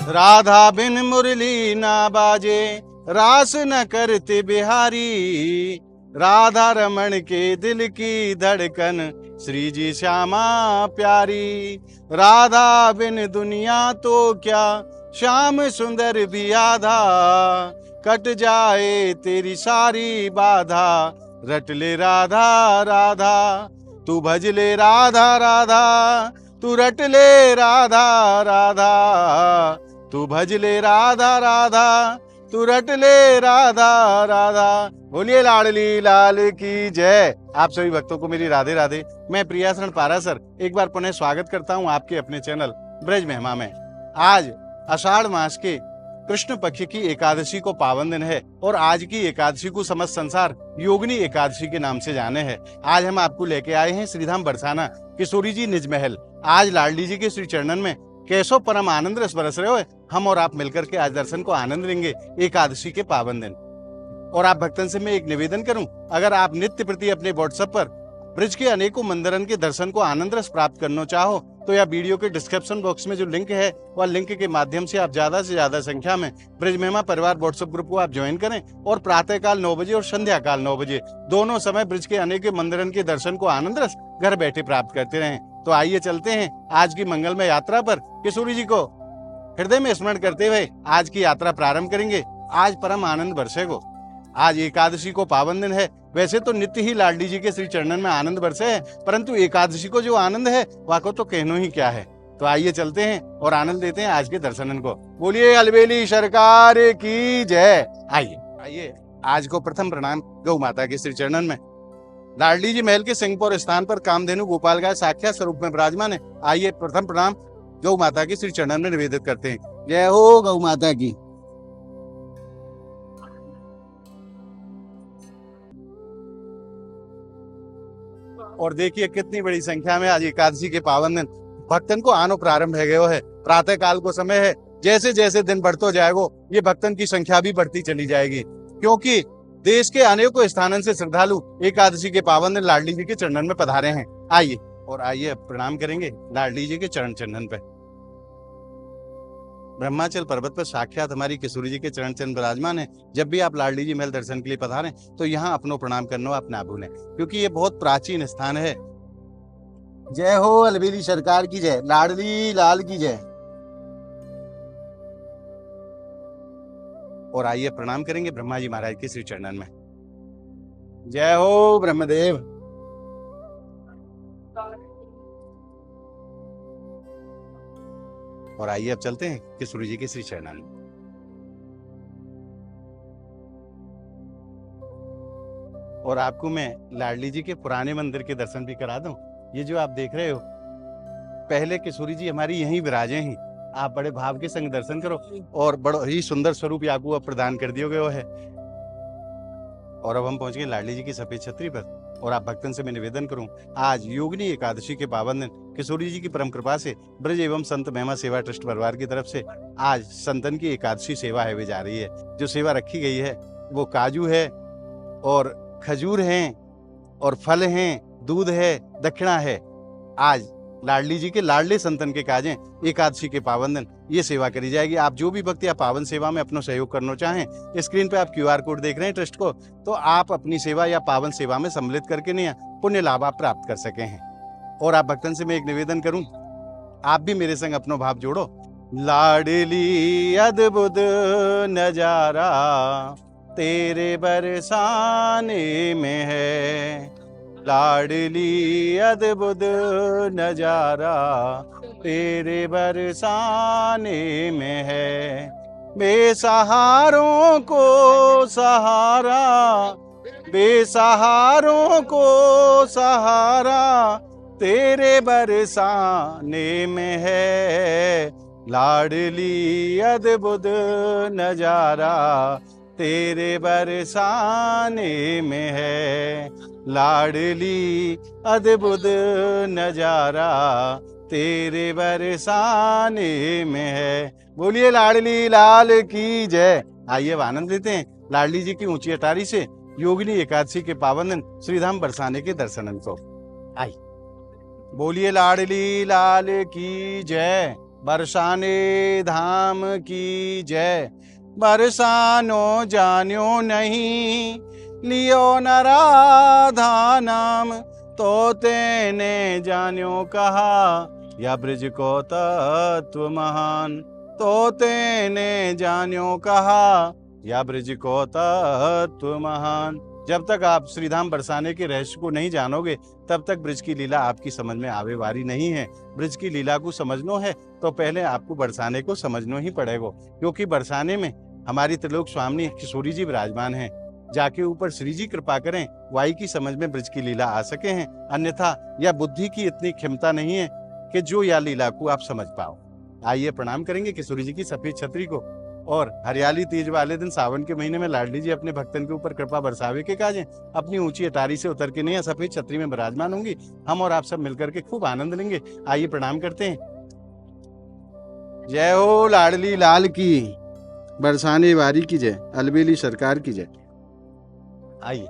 राधा बिन मुरली ना बाजे, रास न करते बिहारी। राधा रमण के दिल की धड़कन, श्री जी श्यामा प्यारी। राधा बिन दुनिया तो क्या, श्याम सुंदर भी आधा। कट जाए तेरी सारी बाधा, रट ले राधा राधा। तू भज ले राधा राधा, तू रट ले राधा राधा। तू भज ले राधा राधा, तू रट ले राधा राधा। बोलिए लाडली लाल की जय। आप सभी भक्तों को मेरी राधे राधे। मैं प्रियाशरण पारासर एक बार पुनः स्वागत करता हूं आपके अपने चैनल ब्रज महिमा में। आज आषाढ़ मास के कृष्ण पक्ष की एकादशी को पावन दिन है और आज की एकादशी को समस्त संसार योगिनी एकादशी के नाम से जाने हैं। आज हम आपको लेके आए हैं श्रीधाम बरसाना किशोरी जी निज महल। आज लाडली जी के श्री चरणन में कैसो परम आनंद रस बरस रहे हो। हम और आप मिलकर के आज दर्शन को आनंद लेंगे एकादशी के पावन दिन। और आप भक्तन से मैं एक निवेदन करूं, अगर आप नित्य प्रति अपने व्हाट्सएप पर ब्रज के अनेकों मंदिरन के दर्शन को आनंद रस प्राप्त करना चाहो तो यह वीडियो के डिस्क्रिप्शन बॉक्स में जो लिंक है वह लिंक के माध्यम से आप ज्यादा से ज्यादा संख्या में ब्रज महिमा परिवार व्हाट्सएप ग्रुप को आप ज्वाइन करें और प्रातः काल 9 बजे और संध्या काल 9 बजे दोनों समय ब्रज के अनेकों मंदिरन के दर्शन को आनंद रस घर बैठे प्राप्त करते रहें। तो आइए चलते हैं आज की मंगलमय यात्रा पर। किशोरी जी को हृदय में स्मरण करते हुए आज की यात्रा प्रारंभ करेंगे। आज परम आनंद बरसेगो। आज एकादशी को पावन दिन है। वैसे तो नित्य ही लाडली जी के श्री चरणन में आनंद बरसे है, परंतु एकादशी को जो आनंद है वह को तो कहनो ही क्या है। तो आइए चलते हैं और आनंद लेते हैं आज के दर्शनन को। बोलिए अलबेली सरकार की जय। आइए आज को प्रथम प्रणाम गौ माता के श्री चरणन में। लाडली जी महल के सिंहपुर स्थान पर कामधेनु गोपाल गाय साक्षात स्वरूप में विराजमान है। आइए प्रथम प्रणाम गौ माता के श्री चरणन में निवेदित करते हैं। जय हो गौ माता की। और देखिए कितनी बड़ी संख्या में आज एकादशी के पावन दिन भक्तन को आनो प्रारंभ है गयो है। प्रातः काल को समय है। जैसे जैसे दिन बढ़तो जाएगो ये भक्तन की संख्या भी बढ़ती चली जाएगी, क्योंकि देश के अनेकों स्थानों से श्रद्धालु एकादशी के पावन दिन लाडली जी के चरणन में पधारे हैं। आइए और आइए प्रणाम करेंगे लाडली जी के चरण चंदन पे। ब्रह्माचल पर्वत पर साक्षात हमारी किशोरी जी के चरण चंद विराजमान है। जब भी आप लाडली जी महल दर्शन के लिए पधारें तो यहाँ अपनो प्रणाम करना आप ना भूलें, क्योंकि ये बहुत प्राचीन स्थान है। जय हो अलबेली सरकार की जय। लाडली लाल की जय। और आइए प्रणाम करेंगे ब्रह्मा जी महाराज के श्री चरणन में। जय हो ब्रह्मदेव। और आइए अब चलते हैं किशोरी जी के श्री चरणन में। और आपको मैं लाडली जी के पुराने मंदिर के दर्शन भी करा दूं। ये जो आप देख रहे हो, पहले किशोरी जी हमारी यहीं विराजे हैं। आप बड़े भाव के संग दर्शन करो और बड़ा ही सुंदर स्वरूप आपको अब प्रदान कर दिया गया है। और अब हम पहुंच गए लाडली जी की सफेद छतरी पर। और आप भक्तन से मैं निवेदन करूं, आज योगिनी एकादशी के पावन दिन किशोरी जी की परम कृपा से ब्रज एवं संत महिमा सेवा ट्रस्ट परिवार की तरफ से आज संतन की एकादशी सेवा है वे जा रही है। जो सेवा रखी गई है वो काजू है और खजूर हैं और फल हैं, दूध है, दक्षिणा है। आज लाडली जी के लाडले संतन के काजें एकादशी के पावन दिन ये सेवा करी जाएगी। आप जो भी भक्त या पावन सेवा में अपना सहयोग करना चाहें, स्क्रीन पे आप QR कोड देख रहे हैं ट्रस्ट को, तो आप अपनी सेवा या पावन सेवा में सम्मिलित करके नहीं पुण्य लाभ आप प्राप्त कर सके हैं। और आप भक्तन से मैं एक निवेदन करूं, आप भी मेरे संग अपनो भाव जोड़ो। लाडली अद्भुत नजारा तेरे बरसाने में है। लाडली अद्भुत नजारा तेरे बरसाने में है। बेसहारों को सहारा, बेसहारों को सहारा तेरे बरसाने में है। लाडली अद्भुत नजारा तेरे बरसाने में है। लाडली अद्भुत नजारा तेरे बरसाने में है। बोलिए लाडली लाल की जय। आइए अब आनंद लेते हैं लाडली जी की ऊंची अटारी से योगिनी एकादशी के पावन दिन श्रीधाम बरसाने के दर्शनन को। आई बोलिए लाडली लाल की जय। बरसाने धाम की जय। बरसानो जान्यो नहीं, लियो न राधा नाम, तो तेने जान्यो कहा, या ब्रज को तत्व महान। तो तेने जान्यो कहा, या ब्रज को तत्व महान। जब तक आप श्रीधाम बरसाने के रहस्य को नहीं जानोगे, तब तक ब्रज की लीला आपकी समझ में आवे वाली नहीं है। ब्रज की लीला को समझनो है तो पहले आपको बरसाने को समझनो ही पड़ेगा, क्योंकि बरसाने में हमारी त्रिलोक स्वामिनी किशोरी जी विराजमान हैं। जाके ऊपर श्री जी कृपा करें, वाई की समझ में ब्रज की लीला आ सके हैं, अन्यथा यह बुद्धि की इतनी क्षमता नहीं है कि जो या लीला को आप समझ पाओ। आइए प्रणाम करेंगे किशोरी जी की सफेद छतरी को। और हरियाली तीज वाले दिन सावन के महीने में लाडली जी अपने भक्तन के ऊपर कृपा बरसावे के काजें अपनी ऊंची अटारी से उतर के नहीं सफेद छतरी में विराजमान होंगी। हम और आप सब मिलकर के खूब आनंद लेंगे। आइए प्रणाम करते हैं। जय हो लाडली लाल की, बरसाने वारी की जय, अलबेली सरकार की जय। आइए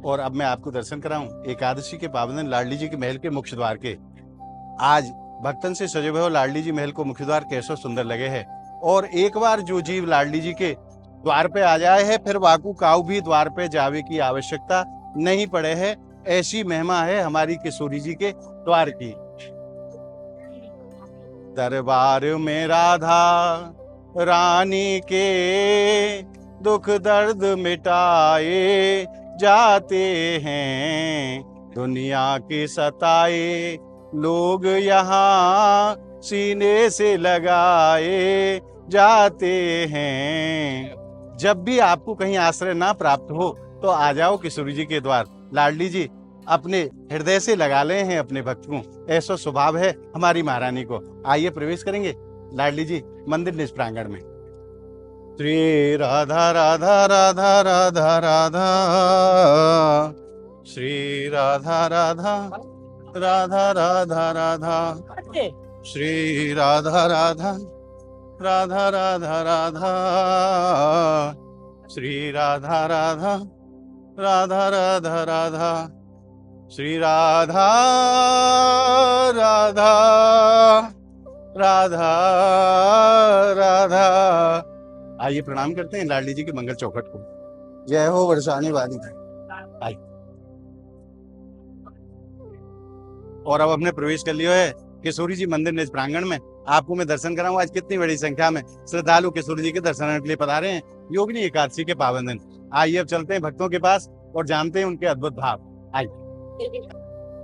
और अब मैं आपको दर्शन कराऊं एकादशी के पावन दिन लाडली जी के महल के मुख्य द्वार के। आज भक्तन से सजे हुए लाडली जी महल को मुख्य द्वार कैसो सुंदर लगे है। और एक बार जो जीव लाडली जी के द्वार पे आ जाए है, फिर वाकू काऊ भी द्वार पे जावे की आवश्यकता नहीं पड़े है। ऐसी महिमा है हमारी किशोरी जी के द्वार की। दरबार में राधा रानी के दुख दर्द मिटाए जाते हैं, दुनिया के सताए लोग यहाँ सीने से लगाए जाते हैं। जब भी आपको कहीं आश्रय ना प्राप्त हो तो आ जाओ किशोरी जी के द्वार। लाडली जी अपने हृदय से लगा ले हैं अपने भक्त को, ऐसा स्वभाव है हमारी महारानी को। आइए प्रवेश करेंगे लाडली जी मंदिर निज प्रांगण में। श्री राधा राधा राधा राधा राधा, श्री राधा राधा राधा राधा राधा, श्री राधा राधा राधा राधा राधा, श्री राधा राधा राधा राधा राधा, श्री राधा राधा राधा राधा। आइए प्रणाम करते हैं लाडली जी के मंगल चौखट को। जय हो बरसाने वाली। आइए और अब हमने प्रवेश कर लिया है किशोरी जी मंदिर निज प्रांगण में। आपको मैं दर्शन कराऊं। आज कितनी बड़ी संख्या में श्रद्धालु किशोरी जी के दर्शन के लिए पधारे हैं योगिनी एकादशी के पावन दिन। आइए अब चलते हैं भक्तों के पास और जानते हैं उनके अद्भुत भाव। आइए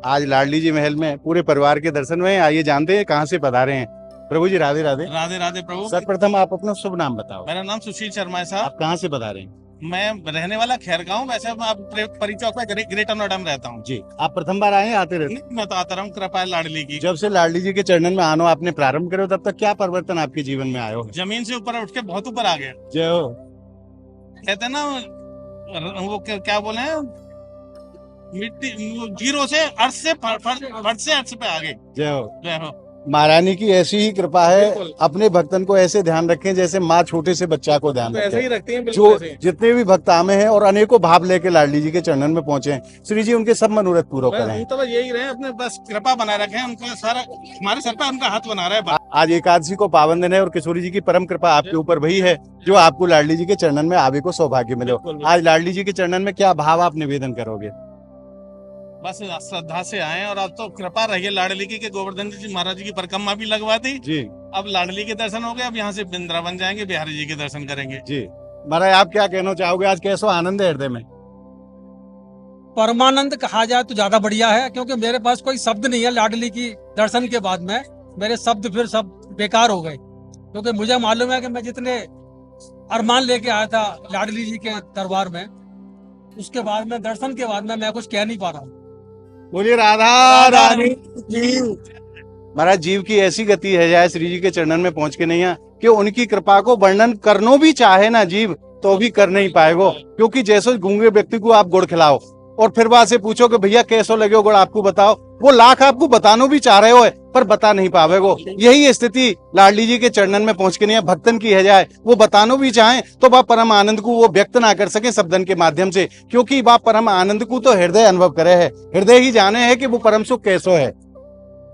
आज लाडली जी महल में पूरे परिवार के दर्शन हुए। आइए जानते हैं कहाँ से पधारे हैं। प्रभु जी राधे राधे। राधे राधे प्रभु। सर्वप्रथम आप अपना शुभ नाम बताओ। मेरा नाम सुशील शर्मा है साहब। आप कहाँ से पधारे हैं? मैं रहने वाला खैरगांव, वैसे मैं परिचौक में ग्रेटर नोएडा में रहता हूँ जी। आप प्रथम बार आए आते रहते? मैं तो आता रहा हूँ, कृपा है लाडली की। जब से लाडली जी के चरणन में आनो आपने प्रारंभ करो तब तक क्या परिवर्तन आपके जीवन में आयो? जमीन से ऊपर उठ के बहुत ऊपर आ गए। जय हो। कहते हैं ना वो क्या बोले हैं, मिट्टी जीरो से अर्थ से फट से अर्थ पे आ गए। जय हो। जय हो। महारानी की ऐसी ही कृपा है। अपने भक्तन को ऐसे ध्यान रखें जैसे माँ छोटे से बच्चा को ध्यान तो ऐसे ही रखती हैं। जो जितने भी भक्त आमे हैं और अनेकों भाव लेके लाडली जी के चरणन में पहुंचे हैं, श्री जी उनके सब मनोरथ पूरा करें। तो यही रहे, अपने बस कृपा बनाए रखें। उनका सारा हमारे सर पे उनका हाथ बना रहा है। आज एकादशी को पावन दिन है और किशोरी जी की परम कृपा आपके ऊपर वही है जो आपको लाडली जी के चरणन में आवे को सौभाग्य मिले। आज लाडली जी के चरणन में क्या भाव आप निवेदन करोगे? बस श्रद्धा से आए और अब तो कृपा रही है लाडली की कि गोवर्धन जी महाराज जी की परिक्रमा भी लगवा दी जी। अब लाडली के दर्शन हो गए। अब यहाँ से वृंदावन जाएंगे, बिहारी जी के दर्शन करेंगे। जी महाराज आप क्या कहना चाहोगे? आज कैसा आनंद है हृदय में? परमानंद कहा जाए तो ज्यादा बढ़िया है, क्योंकि मेरे पास कोई शब्द नहीं है। लाडली की दर्शन के बाद में मेरे शब्द फिर सब बेकार हो गए, क्योंकि मुझे मालूम है कि मैं जितने अरमान लेके आया था लाडली जी के दरबार में, उसके बाद में दर्शन के बाद में मैं कुछ कह नहीं पा रहा हूँ। बोलिए राधा रानी जीव। महाराज जीव की ऐसी गति है जाए श्री जी के चरणन में पहुंच के नहीं है कि उनकी कृपा को वर्णन करनो भी चाहे ना जीव तो भी कर नहीं पाएगो। क्योंकि जैसे गूंगे व्यक्ति को आप गुड़ खिलाओ और फिर वहां से पूछो कि भैया कैसो लगे गुड़ आपको बताओ, वो लाख आपको बतानो भी चाह रहे हो पर बता नहीं पावे वो। यही स्थिति लाडली जी के चरणन में पहुंच के नहीं भक्तन की है जाए, वो बतानो भी चाहें तो वह परम आनंद को वो व्यक्त ना कर सके शब्दन के माध्यम से, क्योंकि वह परम आनंद को तो हृदय अनुभव करे है, हृदय ही जाने है कि वो परम सुख कैसो है।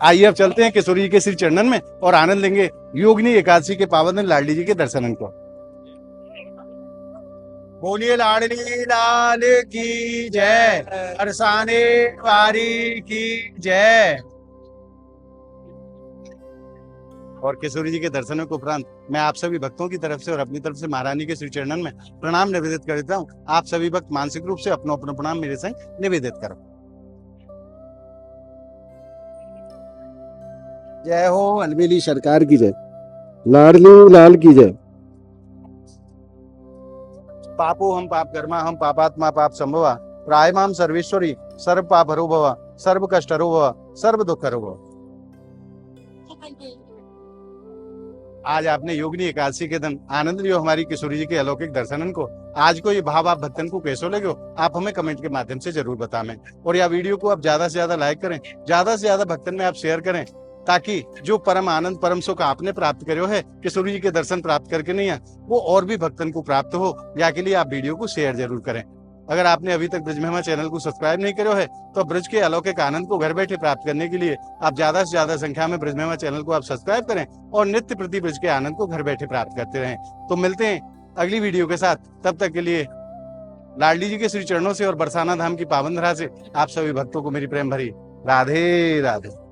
आइए अब चलते हैं किशोरी जी के श्री चरणन में और आनंद लेंगे योगिनी एकादशी के पावन दिन लाडली जी के दर्शनन को। बोलिए लाडली लाल की जय, बरसाने वारी की जय। और किशोरी जी के दर्शनों के उपरांत मैं आप सभी भक्तों की तरफ से और अपनी तरफ से महारानी के श्री चरणन में प्रणाम निवेदित करता हूँ। आप सभी भक्त मानसिक रूप से अपना अपना प्रणाम मेरे संग निवेदित करो। जय हो अलबेली सरकार की जय, लाडली लाल की जय। पापो हम पाप कर्मा हम पापात्मा पाप संभवा, प्रायमाम सर्वेश्वरी सर्व पाप हरो भव, सर्व कष्ट हरो भव, सर्व दुख हरो भव। आज आपने योगिनी एकादशी के दिन आनंद लियो हमारी किशोरी जी के अलौकिक दर्शनन को। आज को ये भाव आप भक्तन को कैसो लगे आप हमें कमेंट के माध्यम से जरूर बताएं, और यह वीडियो को आप ज्यादा से ज्यादा लाइक करें, ज्यादा से ज्यादा भक्तन में आप शेयर करें, ताकि जो परम आनंद परम सुख आपने प्राप्त करो है किशोरी जी के दर्शन प्राप्त करके नहीं है, वो और भी भक्तन को प्राप्त हो। या के लिए आप वीडियो को शेयर जरूर करें। अगर आपने अभी तक ब्रज महिमा चैनल को सब्सक्राइब नहीं करो है तो ब्रज के अलौकिक आनंद को घर बैठे प्राप्त करने के लिए आप ज्यादा से ज्यादा संख्या में ब्रज महिमा चैनल को आप सब्सक्राइब करें और नित्य प्रति ब्रज के आनंद को घर बैठे प्राप्त करते रहें। तो मिलते हैं अगली वीडियो के साथ, तब तक के लिए लाडली जी के श्री चरणों से और बरसाना धाम की पावन धरा से आप सभी भक्तों को मेरी प्रेम भरी राधे राधे।